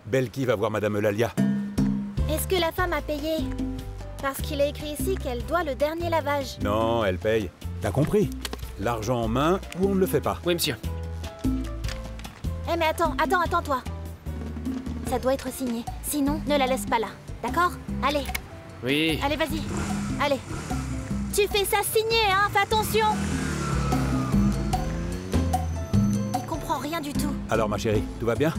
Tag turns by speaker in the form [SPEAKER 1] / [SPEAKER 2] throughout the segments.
[SPEAKER 1] Belki va voir Madame Eulalia.
[SPEAKER 2] Est-ce que la femme a payé? Parce qu'il est écrit ici qu'elle doit le dernier lavage.
[SPEAKER 1] Non, elle paye. T'as compris? L'argent en main ou on ne le fait pas.
[SPEAKER 3] Oui, monsieur.
[SPEAKER 2] Eh mais attends-toi. Ça doit être signé. Sinon, ne la laisse pas là. D'accord? Allez.
[SPEAKER 3] Oui.
[SPEAKER 2] Allez, vas-y. Allez. Tu fais ça signer, hein? Fais attention. Il comprend rien du tout.
[SPEAKER 1] Alors ma chérie, tout va bien?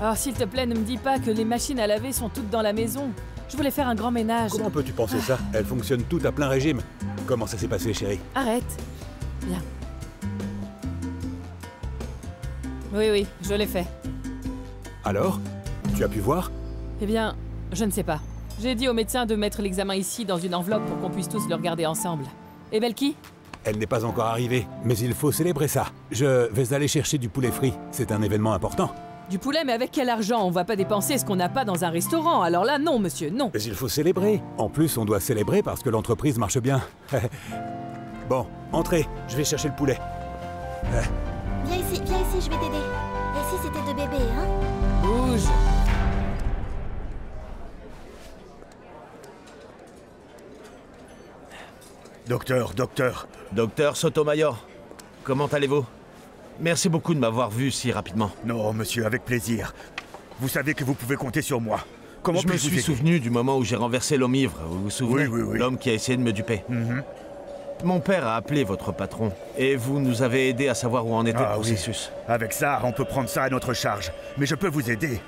[SPEAKER 4] Oh, s'il te plaît, ne me dis pas que les machines à laver sont toutes dans la maison. Je voulais faire un grand ménage.
[SPEAKER 1] Comment peux-tu penser ça? Elles fonctionnent toutes à plein régime. Comment ça s'est passé, chérie?
[SPEAKER 4] Arrête. Bien. Oui, je l'ai fait.
[SPEAKER 1] Alors? Tu as pu voir?
[SPEAKER 4] Eh bien, je ne sais pas. J'ai dit au médecin de mettre l'examen ici dans une enveloppe pour qu'on puisse tous le regarder ensemble. Et Belki?
[SPEAKER 1] Elle n'est pas encore arrivée, mais il faut célébrer ça. Je vais aller chercher du poulet frit. C'est un événement important.
[SPEAKER 4] Du poulet, mais avec quel argent? On va pas dépenser ce qu'on n'a pas dans un restaurant. Alors là, non, monsieur, non.
[SPEAKER 1] Mais il faut célébrer. En plus, on doit célébrer parce que l'entreprise marche bien. Bon, entrez. Je vais chercher le poulet.
[SPEAKER 2] Viens ici, je vais t'aider. Et si c'était de bébé, hein?
[SPEAKER 4] Bouge.
[SPEAKER 5] Docteur Sotomayor, comment allez-vous? Merci beaucoup de m'avoir vu si rapidement.
[SPEAKER 6] Non, monsieur, avec plaisir. Vous savez que vous pouvez compter sur moi. Comment
[SPEAKER 5] je me suis souvenu du moment où j'ai renversé l'homme ivre, vous vous souvenez?
[SPEAKER 6] Oui.
[SPEAKER 5] L'homme qui a essayé de me duper. Mon père a appelé votre patron, et vous nous avez aidé à savoir où en était le processus.
[SPEAKER 6] Oui. Avec ça, on peut prendre ça à notre charge. Mais je peux vous aider.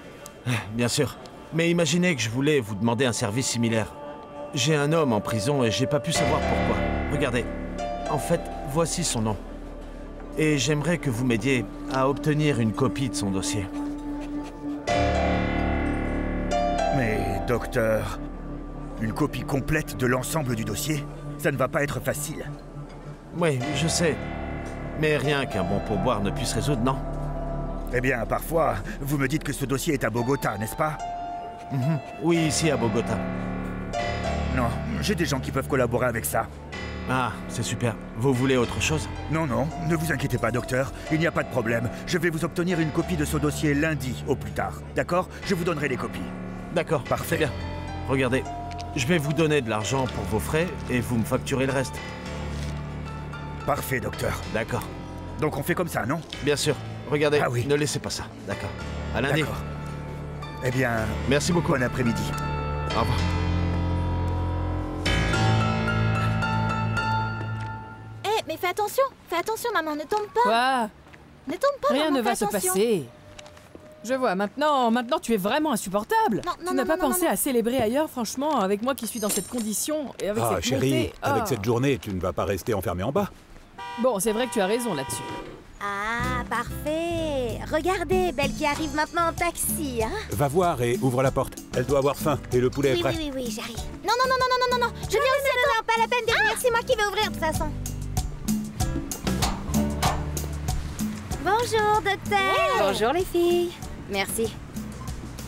[SPEAKER 5] Bien sûr. Mais imaginez que je voulais vous demander un service similaire. J'ai un homme en prison et j'ai pas pu savoir pourquoi. Regardez. En fait, voici son nom. Et j'aimerais que vous m'aidiez à obtenir une copie de son dossier.
[SPEAKER 6] Mais, docteur, une copie complète de l'ensemble du dossier, ça ne va pas être facile.
[SPEAKER 5] Oui, je sais. Mais rien qu'un bon pourboire ne puisse résoudre, non?
[SPEAKER 6] Eh bien, parfois, vous me dites que ce dossier est à Bogota, n'est-ce pas?
[SPEAKER 5] Oui, ici à Bogota.
[SPEAKER 6] Non, j'ai des gens qui peuvent collaborer avec ça.
[SPEAKER 5] Ah, c'est super. Vous voulez autre chose?
[SPEAKER 6] Non, ne vous inquiétez pas, docteur. Il n'y a pas de problème. Je vais vous obtenir une copie de ce dossier lundi, au plus tard. D'accord? Je vous donnerai les copies.
[SPEAKER 5] D'accord,
[SPEAKER 6] parfait.
[SPEAKER 5] Bien. Regardez, je vais vous donner de l'argent pour vos frais et vous me facturez le reste.
[SPEAKER 6] Parfait, docteur.
[SPEAKER 5] D'accord.
[SPEAKER 6] Donc on fait comme ça, non?
[SPEAKER 5] Bien sûr. Regardez,
[SPEAKER 6] ah oui.
[SPEAKER 5] Ne laissez pas ça. D'accord. À lundi.
[SPEAKER 6] D'accord. Eh bien...
[SPEAKER 5] Merci beaucoup.
[SPEAKER 6] Bon après-midi.
[SPEAKER 5] Au revoir.
[SPEAKER 2] Mais fais attention maman, ne tombe pas.
[SPEAKER 4] Quoi?
[SPEAKER 2] Ne tombe pas,
[SPEAKER 4] Rien
[SPEAKER 2] maman,
[SPEAKER 4] ne va
[SPEAKER 2] fais
[SPEAKER 4] se
[SPEAKER 2] attention.
[SPEAKER 4] passer. Je vois, maintenant tu es vraiment insupportable. Tu n'as pas pensé à célébrer ailleurs, franchement, avec moi qui suis dans cette condition et avec cette
[SPEAKER 1] chérie,
[SPEAKER 4] montée.
[SPEAKER 1] avec cette journée, tu ne vas pas rester enfermée en bas.
[SPEAKER 4] Bon, c'est vrai que tu as raison là-dessus.
[SPEAKER 2] Ah, parfait. Regardez, Belki arrive maintenant en taxi, hein?
[SPEAKER 1] Va voir et ouvre la porte. Elle doit avoir faim et le poulet est prêt.
[SPEAKER 2] Oui, j'arrive. Non, je viens aussi. Non, pas la peine de venir, c'est moi qui vais ouvrir de toute façon. Bonjour, docteur.
[SPEAKER 7] Bonjour les filles. Merci.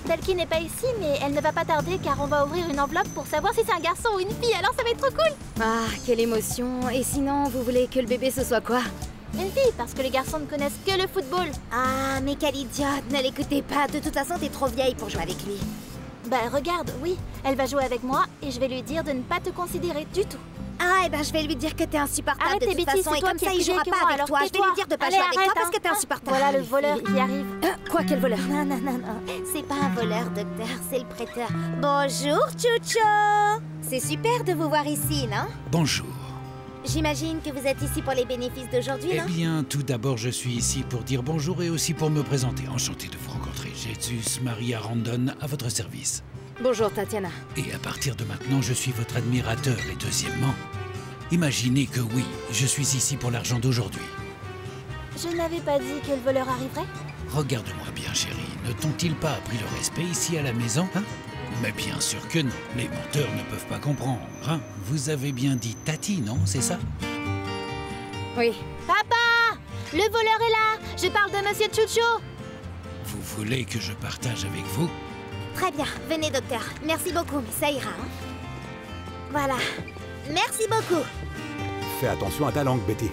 [SPEAKER 2] Belki n'est pas ici, mais elle ne va pas tarder car on va ouvrir une enveloppe pour savoir si c'est un garçon ou une fille, alors ça va être trop cool.
[SPEAKER 7] Ah, quelle émotion. Et sinon, vous voulez que le bébé ce soit quoi?
[SPEAKER 2] Une fille, parce que les garçons ne connaissent que le football.
[SPEAKER 7] Ah, mais quelle idiote. Ne l'écoutez pas. De toute façon, t'es trop vieille pour jouer avec lui.
[SPEAKER 2] Bah regarde, oui, elle va jouer avec moi et je vais lui dire de ne pas te considérer du tout.
[SPEAKER 7] Ah, et ben je vais lui dire que t'es insupportable.
[SPEAKER 2] Arrête
[SPEAKER 7] de
[SPEAKER 2] tes
[SPEAKER 7] toute
[SPEAKER 2] bêtises,
[SPEAKER 7] façon,
[SPEAKER 2] c'est
[SPEAKER 7] et
[SPEAKER 2] toi
[SPEAKER 7] comme
[SPEAKER 2] qui
[SPEAKER 7] ça
[SPEAKER 2] es
[SPEAKER 7] il
[SPEAKER 2] plus
[SPEAKER 7] jouera
[SPEAKER 2] vieille que
[SPEAKER 7] pas
[SPEAKER 2] moi,
[SPEAKER 7] avec
[SPEAKER 2] alors
[SPEAKER 7] toi. Je vais
[SPEAKER 2] tais-toi.
[SPEAKER 7] lui dire de pas
[SPEAKER 2] Allez,
[SPEAKER 7] jouer avec
[SPEAKER 2] arrête,
[SPEAKER 7] toi parce que t'es
[SPEAKER 2] hein.
[SPEAKER 7] insupportable.
[SPEAKER 2] Voilà le voleur qui arrive.
[SPEAKER 7] Quoi, quel voleur?
[SPEAKER 2] Non, c'est pas un voleur, docteur, c'est le prêteur.
[SPEAKER 7] Bonjour, Chucho. C'est super de vous voir ici, non?
[SPEAKER 8] Bonjour.
[SPEAKER 7] J'imagine que vous êtes ici pour les bénéfices d'aujourd'hui, non?
[SPEAKER 8] Eh bien, tout d'abord, je suis ici pour dire bonjour et aussi pour me présenter. Enchanté de vous rencontrer. Jesus Maria Randon, à votre service.
[SPEAKER 7] Bonjour, Tatiana.
[SPEAKER 8] Et à partir de maintenant, je suis votre admirateur. Et deuxièmement, imaginez que oui, je suis ici pour l'argent d'aujourd'hui.
[SPEAKER 2] Je n'avais pas dit que le voleur arriverait?
[SPEAKER 8] Regarde-moi bien, chérie. Ne t'ont-ils pas appris le respect ici à la maison, hein? Mais bien sûr que non. Les menteurs ne peuvent pas comprendre, hein? Vous avez bien dit Tati, non? C'est ça?
[SPEAKER 7] Oui.
[SPEAKER 2] Papa! Le voleur est là! Je parle de Monsieur Chucho!
[SPEAKER 8] Vous voulez que je partage avec vous?
[SPEAKER 7] Très bien. Venez, docteur. Merci beaucoup, mais ça ira, hein? Voilà. Merci beaucoup.
[SPEAKER 1] Fais attention à ta langue, Betty.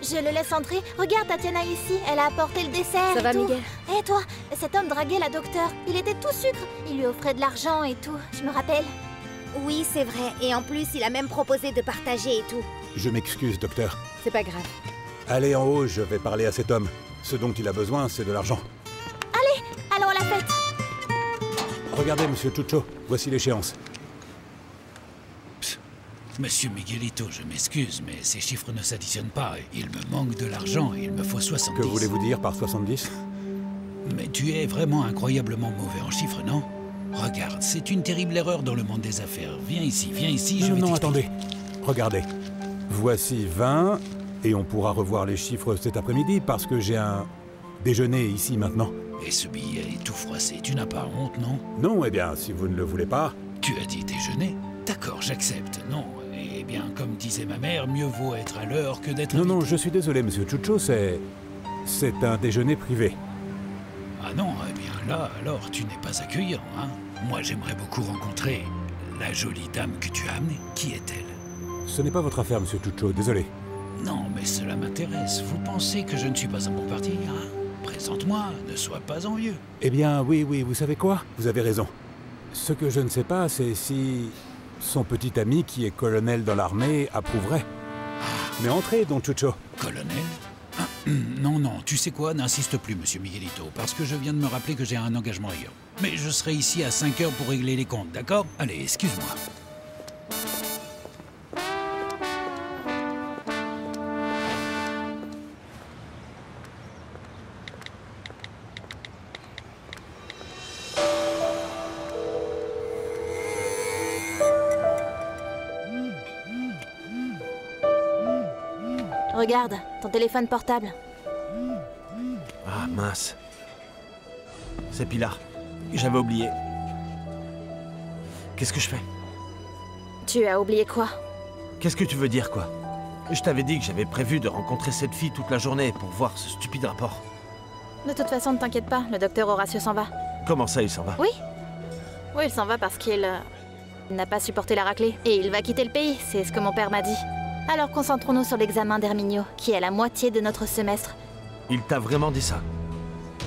[SPEAKER 2] Je le laisse entrer. Regarde Tatiana ici, elle a apporté le dessert.
[SPEAKER 7] Ça va,
[SPEAKER 2] tout.
[SPEAKER 7] Miguel?
[SPEAKER 2] Et toi, cet homme draguait la docteure. Il était tout sucre. Il lui offrait de l'argent et tout, je me rappelle.
[SPEAKER 7] Oui, c'est vrai. Et en plus, il a même proposé de partager et tout.
[SPEAKER 1] Je m'excuse, docteur.
[SPEAKER 7] C'est pas grave.
[SPEAKER 1] Allez en haut, je vais parler à cet homme. Ce dont il a besoin, c'est de l'argent.
[SPEAKER 2] Allez, allons à la fête.
[SPEAKER 1] Regardez, monsieur Chucho, voici l'échéance.
[SPEAKER 8] Monsieur Miguelito, je m'excuse, mais ces chiffres ne s'additionnent pas. Il me manque de l'argent, il me faut 70.
[SPEAKER 1] Que voulez-vous dire par 70?
[SPEAKER 8] Mais tu es vraiment incroyablement mauvais en chiffres, non? Regarde, c'est une terrible erreur dans le monde des affaires. Viens ici, je vais
[SPEAKER 1] Non,
[SPEAKER 8] t'expliquer.
[SPEAKER 1] attendez. Regardez. Voici 20, et on pourra revoir les chiffres cet après-midi, parce que j'ai un déjeuner ici maintenant.
[SPEAKER 8] Et ce billet est tout froissé, tu n'as pas honte, non?
[SPEAKER 1] Non, eh bien, si vous ne le voulez pas...
[SPEAKER 8] Tu as dit déjeuner? D'accord, j'accepte, non. Eh bien, comme disait ma mère, mieux vaut être à l'heure que d'être
[SPEAKER 1] Non,
[SPEAKER 8] invité.
[SPEAKER 1] je suis désolé, monsieur Chucho, c'est un déjeuner privé.
[SPEAKER 8] Ah non, eh bien là, alors, tu n'es pas accueillant, hein? Moi, j'aimerais beaucoup rencontrer la jolie dame que tu as amenée. Qui est-elle?
[SPEAKER 1] Ce n'est pas votre affaire, monsieur Chucho, désolé.
[SPEAKER 8] Non, mais cela m'intéresse. Vous pensez que je ne suis pas un bon parti, hein? Présente-moi, ne sois pas envieux.
[SPEAKER 1] Eh bien, oui, vous savez quoi? Vous avez raison. Ce que je ne sais pas, c'est si son petit ami, qui est colonel dans l'armée, approuverait. Mais entrez, don Chucho.
[SPEAKER 8] Colonel? Ah, non, tu sais quoi? N'insiste plus, monsieur Miguelito, parce que je viens de me rappeler que j'ai un engagement ailleurs. Mais je serai ici à 5 heures pour régler les comptes, d'accord? Allez, excuse-moi.
[SPEAKER 2] Regarde, ton téléphone portable.
[SPEAKER 5] Ah, mince. C'est Pilar. J'avais oublié. Qu'est-ce que je fais?
[SPEAKER 2] Tu as oublié quoi?
[SPEAKER 5] Qu'est-ce que tu veux dire, quoi? Je t'avais dit que j'avais prévu de rencontrer cette fille toute la journée pour voir ce stupide rapport.
[SPEAKER 2] De toute façon, ne t'inquiète pas, le docteur Horatio s'en va.
[SPEAKER 5] Comment ça, il s'en va?
[SPEAKER 2] Oui, il s'en va parce qu'il n'a pas supporté la raclée. Et il va quitter le pays, c'est ce que mon père m'a dit. Alors concentrons-nous sur l'examen d'Herminio, qui est à la moitié de notre semestre.
[SPEAKER 5] Il t'a vraiment dit ça?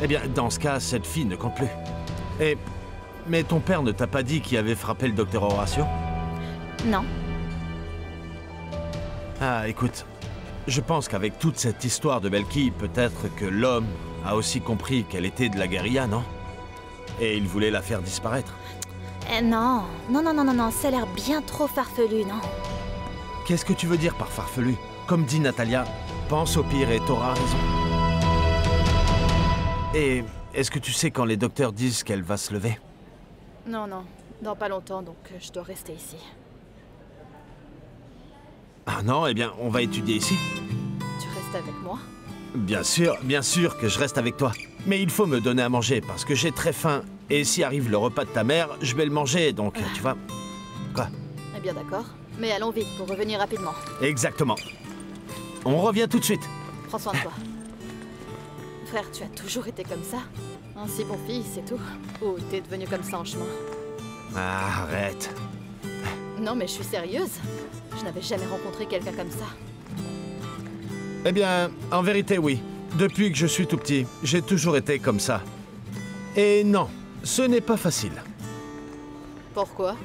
[SPEAKER 5] Eh bien, dans ce cas, cette fille ne compte plus. Mais ton père ne t'a pas dit qui avait frappé le docteur Horatio?
[SPEAKER 2] Non.
[SPEAKER 5] Ah, écoute, je pense qu'avec toute cette histoire de Belki, peut-être que l'homme a aussi compris qu'elle était de la guérilla, non? Et il voulait la faire disparaître.
[SPEAKER 2] Non, ça a l'air bien trop farfelu, non?
[SPEAKER 5] Qu'est-ce que tu veux dire par farfelu? Comme dit Natalia, pense au pire et t'auras raison. Et est-ce que tu sais quand les docteurs disent qu'elle va se lever?
[SPEAKER 2] Non, dans pas longtemps, donc je dois rester ici.
[SPEAKER 5] Ah non, eh bien, on va étudier ici.
[SPEAKER 2] Tu restes avec moi?
[SPEAKER 5] Bien sûr que je reste avec toi. Mais il faut me donner à manger parce que j'ai très faim. Et si arrive le repas de ta mère, je vais le manger, donc tu vois... Quoi?
[SPEAKER 2] Eh bien d'accord. Mais allons vite pour revenir rapidement.
[SPEAKER 5] Exactement. On revient tout de suite.
[SPEAKER 2] Prends soin de toi. Frère, tu as toujours été comme ça? Un si bon fils, c'est tout? Ou t'es devenu comme ça en chemin?
[SPEAKER 5] Ah, arrête.
[SPEAKER 2] Non, mais je suis sérieuse. Je n'avais jamais rencontré quelqu'un comme ça.
[SPEAKER 5] Eh bien, en vérité, oui. Depuis que je suis tout petit, j'ai toujours été comme ça. Et non, ce n'est pas facile.
[SPEAKER 2] Pourquoi?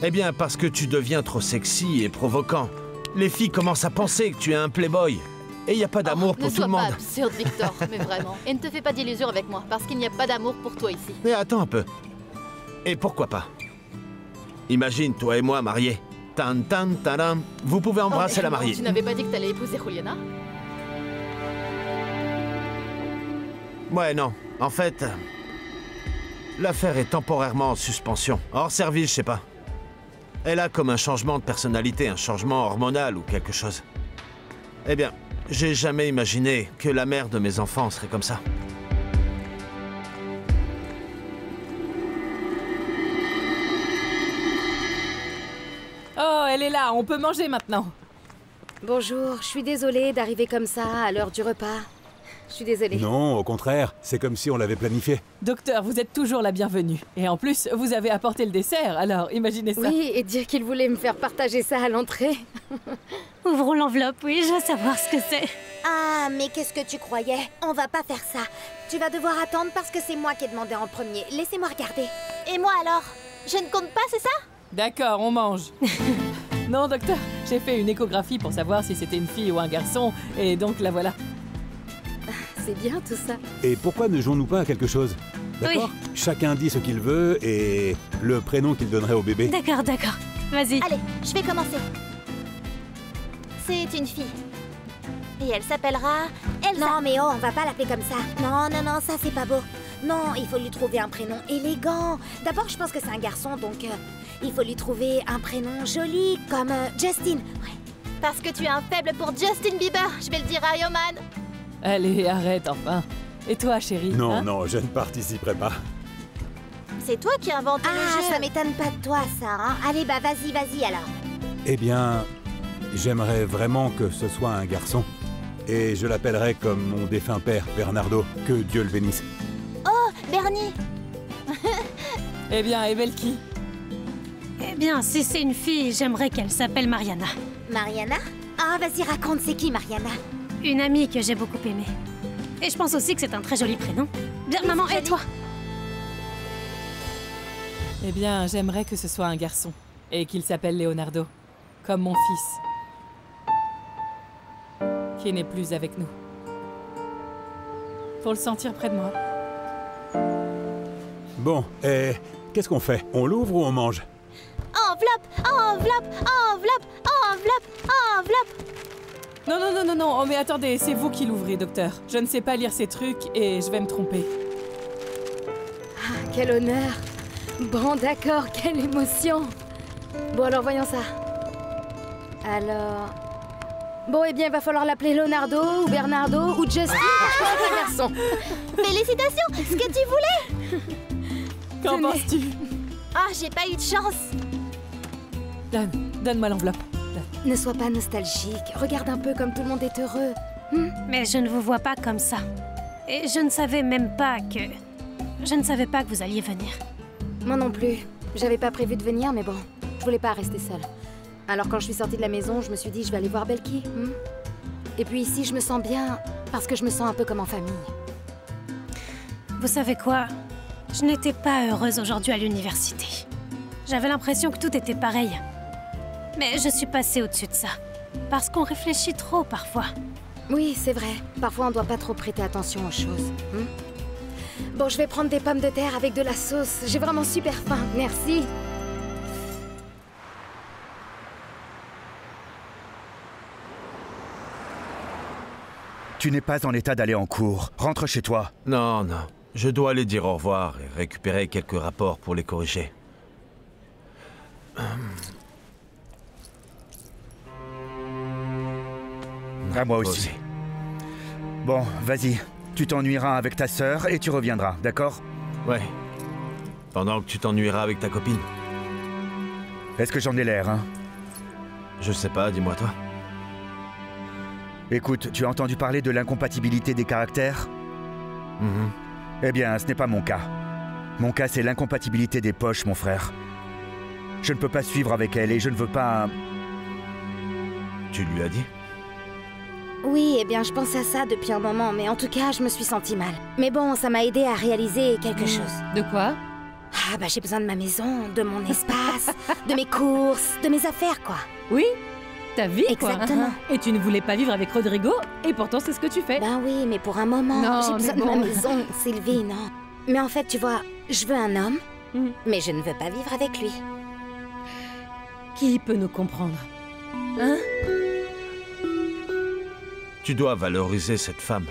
[SPEAKER 5] Eh bien, parce que tu deviens trop sexy et provoquant. Les filles commencent à penser que tu es un playboy. Et il n'y a pas d'amour pour tout le monde.
[SPEAKER 2] Ne sois pas absurde, Victor, mais vraiment. Et ne te fais pas d'illusions avec moi, parce qu'il n'y a pas d'amour pour toi ici.
[SPEAKER 5] Mais attends un peu. Et pourquoi pas? Imagine, toi et moi mariés. Tan tan tadam. Vous pouvez embrasser la mariée.
[SPEAKER 2] Tu n'avais pas dit que t'allais épouser Juliana?
[SPEAKER 5] Ouais, non. En fait, l'affaire est temporairement en suspension. Hors service, je sais pas. Elle a comme un changement de personnalité, un changement hormonal ou quelque chose. Eh bien, j'ai jamais imaginé que la mère de mes enfants serait comme ça.
[SPEAKER 4] Oh, elle est là, on peut manger maintenant.
[SPEAKER 7] Bonjour, je suis désolée d'arriver comme ça à l'heure du repas. Je suis désolée.
[SPEAKER 1] Non, au contraire, c'est comme si on l'avait planifié.
[SPEAKER 4] Docteur, vous êtes toujours la bienvenue. Et en plus, vous avez apporté le dessert, alors imaginez ça.
[SPEAKER 7] Oui, et dire qu'il voulait me faire partager ça à l'entrée.
[SPEAKER 3] Ouvrons l'enveloppe, oui, je veux savoir ce que c'est.
[SPEAKER 7] Ah, mais qu'est-ce que tu croyais? On va pas faire ça. Tu vas devoir attendre parce que c'est moi qui ai demandé en premier. Laissez-moi regarder.
[SPEAKER 2] Et moi alors? Je ne compte pas, c'est ça?
[SPEAKER 4] D'accord, on mange. Non, docteur, j'ai fait une échographie pour savoir si c'était une fille ou un garçon, et donc la voilà.
[SPEAKER 7] C'est bien tout ça.
[SPEAKER 1] Et pourquoi ne jouons-nous pas à quelque chose? D'accord? Chacun dit ce qu'il veut et le prénom qu'il donnerait au bébé.
[SPEAKER 3] D'accord, d'accord. Vas-y.
[SPEAKER 2] Allez, je vais commencer. C'est une fille. Et elle s'appellera Elsa.
[SPEAKER 7] Non, mais oh, on va pas l'appeler comme ça. Non, non, non, ça c'est pas beau. Non, il faut lui trouver un prénom élégant. D'abord, je pense que c'est un garçon, donc il faut lui trouver un prénom joli, comme Justin. Ouais.
[SPEAKER 2] Parce que tu as un faible pour Justin Bieber, je vais le dire à Yoman.
[SPEAKER 4] Allez, arrête enfin. Et toi, chérie?
[SPEAKER 1] Non,
[SPEAKER 4] hein?
[SPEAKER 1] non, je ne participerai pas.
[SPEAKER 2] C'est toi qui as inventé le
[SPEAKER 7] Ah,
[SPEAKER 2] jeu.
[SPEAKER 7] ça m'étonne pas de toi, ça, hein. Allez, bah vas-y alors.
[SPEAKER 1] Eh bien, j'aimerais vraiment que ce soit un garçon. Et je l'appellerai comme mon défunt père, Bernardo, que Dieu le bénisse.
[SPEAKER 2] Oh, Bernie.
[SPEAKER 4] Eh bien, et belle qui?
[SPEAKER 3] Eh bien, si c'est une fille, j'aimerais qu'elle s'appelle Mariana.
[SPEAKER 7] Mariana? Ah, vas-y, raconte, c'est qui Mariana?
[SPEAKER 3] Une amie que j'ai beaucoup aimée. Et je pense aussi que c'est un très joli prénom. Bien,
[SPEAKER 7] Oui,
[SPEAKER 3] maman,
[SPEAKER 7] c'est
[SPEAKER 3] et toi?
[SPEAKER 4] Eh bien, j'aimerais que ce soit un garçon. Et qu'il s'appelle Leonardo. Comme mon fils. Qui n'est plus avec nous. Faut le sentir près de moi.
[SPEAKER 1] Bon, et qu'est-ce qu'on fait? On l'ouvre ou on mange?
[SPEAKER 2] Enveloppe, enveloppe, enveloppe, enveloppe, enveloppe.
[SPEAKER 4] Non, non, non, non, non. Oh, mais attendez, c'est vous qui l'ouvrez, docteur. Je ne sais pas lire ces trucs et je vais me tromper.
[SPEAKER 7] Ah, quel honneur. Bon, d'accord, quelle émotion. Bon, alors voyons ça. Alors... Bon, eh bien, il va falloir l'appeler Leonardo, ou Bernardo, ou Justin, un garçon.
[SPEAKER 2] Félicitations, ce que tu voulais.
[SPEAKER 4] Qu'en penses-tu?
[SPEAKER 2] Ah, j'ai pas eu de chance.
[SPEAKER 4] Donne-moi l'enveloppe.
[SPEAKER 7] Ne sois pas nostalgique. Regarde un peu comme tout le monde est heureux.
[SPEAKER 3] Mais je ne vous vois pas comme ça. Et je ne savais même pas que... Je ne savais pas que vous alliez venir.
[SPEAKER 7] Moi non plus. J'avais pas prévu de venir, mais bon, je voulais pas rester seule. Alors quand je suis sortie de la maison, je me suis dit je vais aller voir Belki. Et puis ici, je me sens bien parce que je me sens un peu comme en famille.
[SPEAKER 3] Vous savez quoi? Je n'étais pas heureuse aujourd'hui à l'université. J'avais l'impression que tout était pareil. Mais je suis passée au-dessus de ça. Parce qu'on réfléchit trop parfois.
[SPEAKER 7] Oui, c'est vrai. Parfois, on doit pas trop prêter attention aux choses. Bon, je vais prendre des pommes de terre avec de la sauce. J'ai vraiment super faim. Merci.
[SPEAKER 6] Tu n'es pas en état d'aller en cours. Rentre chez toi.
[SPEAKER 5] Non, non. Je dois aller dire au revoir et récupérer quelques rapports pour les corriger.
[SPEAKER 6] À moi aussi. Bon, vas-y. Tu t'ennuieras avec ta sœur et tu reviendras, d'accord?
[SPEAKER 5] Ouais. Pendant que tu t'ennuieras avec ta copine.
[SPEAKER 6] Est-ce que j'en ai l'air, hein?
[SPEAKER 5] Je sais pas, dis-moi toi.
[SPEAKER 6] Écoute, tu as entendu parler de l'incompatibilité des caractères? Eh bien, ce n'est pas mon cas. Mon cas, c'est l'incompatibilité des poches, mon frère. Je ne peux pas suivre avec elle et je ne veux pas...
[SPEAKER 5] Tu lui as dit?
[SPEAKER 7] Oui, eh bien, je pensais à ça depuis un moment, mais en tout cas, je me suis sentie mal. Mais bon, ça m'a aidé à réaliser quelque chose.
[SPEAKER 4] De quoi?
[SPEAKER 7] Ah, bah j'ai besoin de ma maison, de mon espace, de mes courses, de mes affaires, quoi.
[SPEAKER 9] Oui, ta vie,
[SPEAKER 7] Exactement.
[SPEAKER 9] quoi. Et tu ne voulais pas vivre avec Rodrigo, et pourtant c'est ce que tu fais.
[SPEAKER 7] Ben oui, mais pour un moment,
[SPEAKER 9] Non,
[SPEAKER 7] j'ai
[SPEAKER 9] mais
[SPEAKER 7] besoin de
[SPEAKER 9] bon.
[SPEAKER 7] ma maison, Sylvie, non. Mais en fait, tu vois, je veux un homme, mais je ne veux pas vivre avec lui.
[SPEAKER 9] Qui peut nous comprendre? Hein?
[SPEAKER 5] Tu dois valoriser cette femme.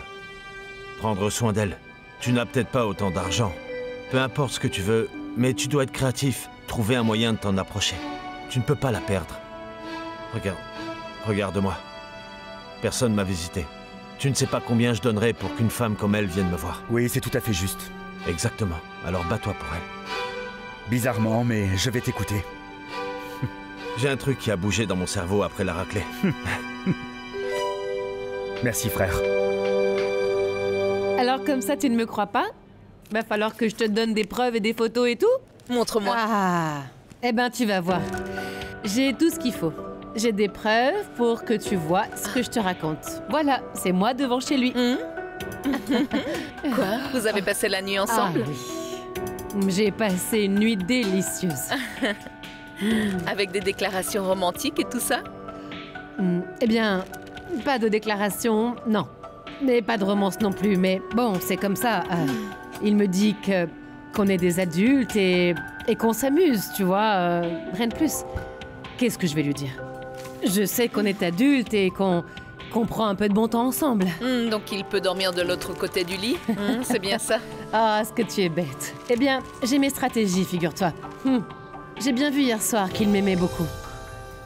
[SPEAKER 5] Prendre soin d'elle. Tu n'as peut-être pas autant d'argent. Peu importe ce que tu veux, mais tu dois être créatif. Trouver un moyen de t'en approcher. Tu ne peux pas la perdre. Regarde. Regarde-moi. Personne m'a visité. Tu ne sais pas combien je donnerais pour qu'une femme comme elle vienne me voir.
[SPEAKER 6] Oui, c'est tout à fait juste.
[SPEAKER 5] Exactement. Alors bats-toi pour elle.
[SPEAKER 6] Bizarrement, mais je vais t'écouter.
[SPEAKER 5] J'ai un truc qui a bougé dans mon cerveau après la raclée.
[SPEAKER 6] Merci, frère.
[SPEAKER 9] Alors comme ça, tu ne me crois pas? Va falloir que je te donne des preuves et des photos et tout?
[SPEAKER 10] Montre-moi.
[SPEAKER 9] Ah, eh ben tu vas voir. J'ai tout ce qu'il faut. J'ai des preuves pour que tu vois ce que je te raconte. Voilà, c'est moi devant chez lui.
[SPEAKER 10] Quoi? Vous avez passé la nuit ensemble?
[SPEAKER 9] Ah oui. J'ai passé une nuit délicieuse.
[SPEAKER 10] Avec des déclarations romantiques et tout ça?
[SPEAKER 9] Eh bien, pas de déclaration, non. Mais pas de romance non plus, mais bon, c'est comme ça. Il me dit qu'on est des adultes et qu'on s'amuse, tu vois, rien de plus. Qu'est-ce que je vais lui dire? Je sais qu'on est adultes et qu'on prend un peu de bon temps ensemble.
[SPEAKER 10] Donc il peut dormir de l'autre côté du lit? C'est bien ça?
[SPEAKER 9] Ah, ce que tu es bête. Eh bien, j'ai mes stratégies, figure-toi. J'ai bien vu hier soir qu'il m'aimait beaucoup.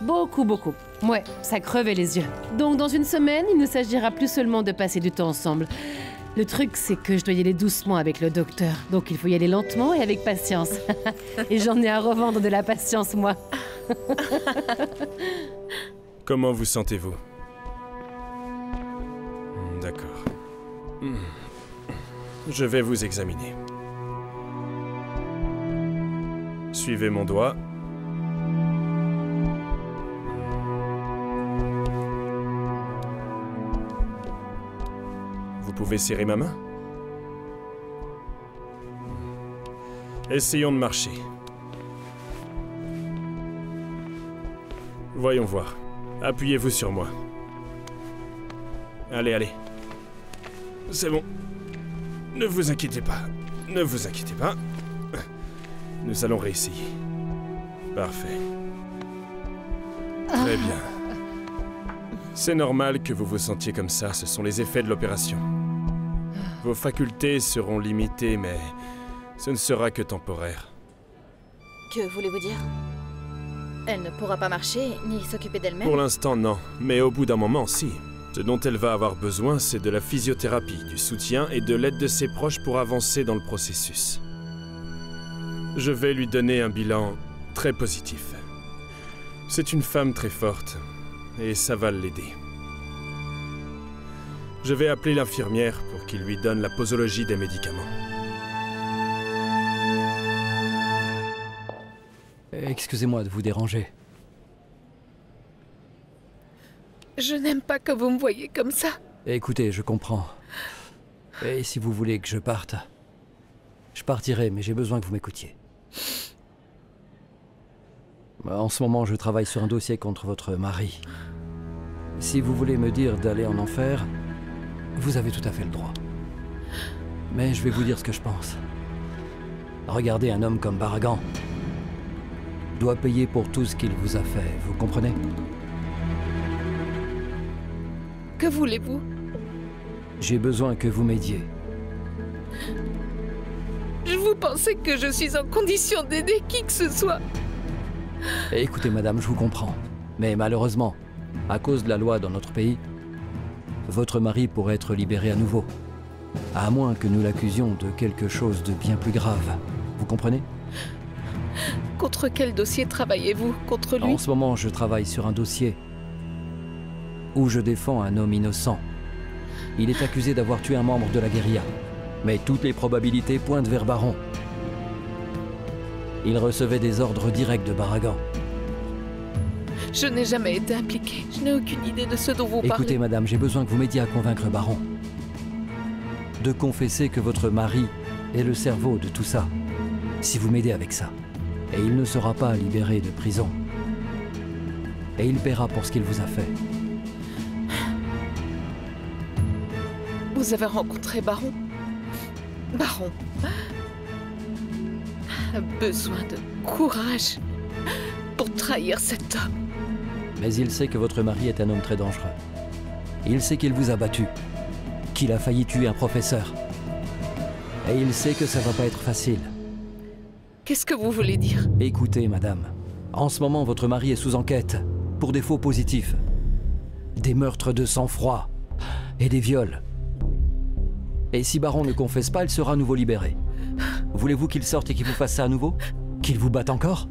[SPEAKER 9] Beaucoup, beaucoup. Ouais, ça crevait les yeux. Donc dans une semaine, il ne s'agira plus seulement de passer du temps ensemble. Le truc, c'est que je dois y aller doucement avec le docteur. Donc il faut y aller lentement et avec patience. Et j'en ai à revendre de la patience, moi.
[SPEAKER 11] Comment vous sentez-vous? D'accord. Je vais vous examiner. Suivez mon doigt. Vous pouvez serrer ma main? Essayons de marcher. Voyons voir. Appuyez-vous sur moi. Allez, allez. C'est bon. Ne vous inquiétez pas. Ne vous inquiétez pas. Nous allons réessayer. Parfait. Très bien. C'est normal que vous vous sentiez comme ça, ce sont les effets de l'opération. Vos facultés seront limitées, mais ce ne sera que temporaire.
[SPEAKER 2] Que voulez-vous dire? Elle ne pourra pas marcher, ni s'occuper d'elle-même?
[SPEAKER 11] Pour l'instant, non. Mais au bout d'un moment, si. Ce dont elle va avoir besoin, c'est de la physiothérapie, du soutien et de l'aide de ses proches pour avancer dans le processus. Je vais lui donner un bilan très positif. C'est une femme très forte, et ça va l'aider. Je vais appeler l'infirmière pour qu'il lui donne la posologie des médicaments.
[SPEAKER 12] Excusez-moi de vous déranger.
[SPEAKER 10] Je n'aime pas que vous me voyiez comme ça.
[SPEAKER 12] Écoutez, je comprends. Et si vous voulez que je parte, je partirai, mais j'ai besoin que vous m'écoutiez. En ce moment, je travaille sur un dossier contre votre mari. Si vous voulez me dire d'aller en enfer, vous avez tout à fait le droit. Mais je vais vous dire ce que je pense. Regardez, un homme comme Baragan doit payer pour tout ce qu'il vous a fait, vous comprenez?
[SPEAKER 10] Que voulez-vous?
[SPEAKER 12] J'ai besoin que vous m'aidiez.
[SPEAKER 10] Vous pensez que je suis en condition d'aider qui que ce soit?
[SPEAKER 12] Écoutez, madame, je vous comprends. Mais malheureusement, à cause de la loi dans notre pays, votre mari pourrait être libéré à nouveau. À moins que nous l'accusions de quelque chose de bien plus grave. Vous comprenez?
[SPEAKER 10] Contre quel dossier travaillez-vous? Contre lui?
[SPEAKER 12] En ce moment, je travaille sur un dossier où je défends un homme innocent. Il est accusé d'avoir tué un membre de la guérilla. Mais toutes les probabilités pointent vers Baron. Il recevait des ordres directs de Baragan.
[SPEAKER 10] Je n'ai jamais été impliquée. Je n'ai aucune idée de ce dont vous parlez.
[SPEAKER 12] Écoutez, madame, j'ai besoin que vous m'aidiez à convaincre Baron de confesser que votre mari est le cerveau de tout ça. Si vous m'aidez avec ça. Et il ne sera pas libéré de prison. Et il paiera pour ce qu'il vous a fait.
[SPEAKER 10] Vous avez rencontré Baron? Baron a besoin de courage pour trahir cet homme.
[SPEAKER 12] Mais il sait que votre mari est un homme très dangereux. Il sait qu'il vous a battu, qu'il a failli tuer un professeur. Et il sait que ça va pas être facile.
[SPEAKER 10] Qu'est-ce que vous voulez dire?
[SPEAKER 12] Écoutez, madame, en ce moment, votre mari est sous enquête pour des faux positifs, des meurtres de sang-froid et des viols. Et si Baron ne confesse pas, il sera à nouveau libéré. Voulez-vous qu'il sorte et qu'il vous fasse ça à nouveau? Qu'il vous batte encore?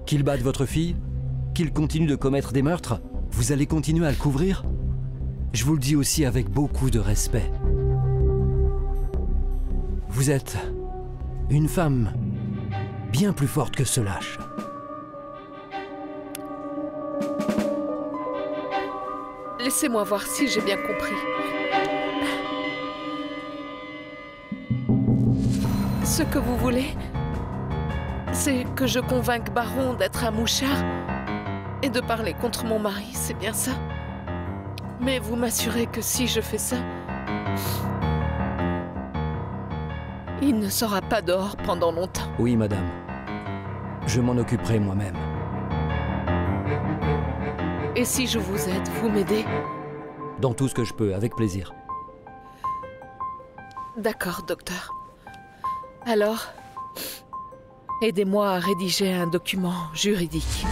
[SPEAKER 12] Qu'il batte votre fille? Qu'il continue de commettre des meurtres? Vous allez continuer à le couvrir? Je vous le dis aussi avec beaucoup de respect. Vous êtes une femme bien plus forte que ce lâche.
[SPEAKER 10] Laissez-moi voir si j'ai bien compris. Ce que vous voulez, c'est que je convainque Baron d'être un mouchard et de parler contre mon mari, c'est bien ça? Mais vous m'assurez que si je fais ça, il ne sera pas dehors pendant longtemps.
[SPEAKER 12] Oui, madame. Je m'en occuperai moi-même.
[SPEAKER 10] Et si je vous aide, vous m'aidez?
[SPEAKER 12] Dans tout ce que je peux, avec plaisir.
[SPEAKER 10] D'accord, docteur. Alors, aidez-moi à rédiger un document juridique.